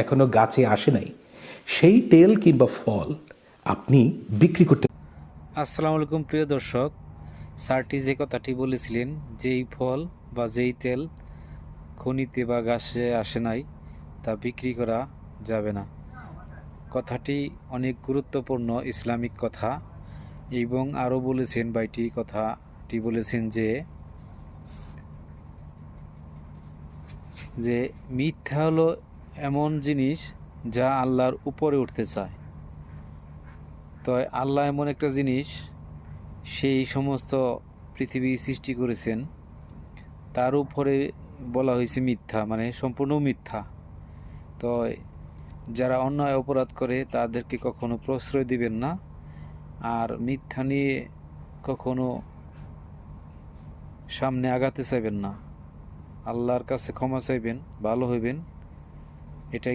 এখনো গাছে আসে নাই, সেই তেল কিংবা ফল আপনি বিক্রি করতে। আসসালামু আলাইকুম প্রিয় দর্শক, স্যারটি যে কথাটি বলেছিলেন, যেই ফল বা যেই তেল খনিতে বা গাছে আসে নাই তা বিক্রি করা যাবে না। কথাটি অনেক গুরুত্বপূর্ণ ইসলামিক কথা। এবং আরও বলেছেন বাইটি কথাটি বলেছেন যে মিথ্যা হলো এমন জিনিস যা আল্লাহর উপরে উঠতে চায়। তো আল্লাহ এমন একটা জিনিস, সেই সমস্ত পৃথিবী সৃষ্টি করেছেন, তার উপরে বলা হয়েছে মিথ্যা, মানে সম্পূর্ণ মিথ্যা। তো যারা অন্যায় অপরাধ করে তাদেরকে কখনো প্রশ্রয় দিবেন না, আর মিথ্যা নিয়ে কখনো সামনে আগাতে চাইবেন না। আল্লাহর কাছে ক্ষমা চাইবেন, ভালো হইবেন, এটাই।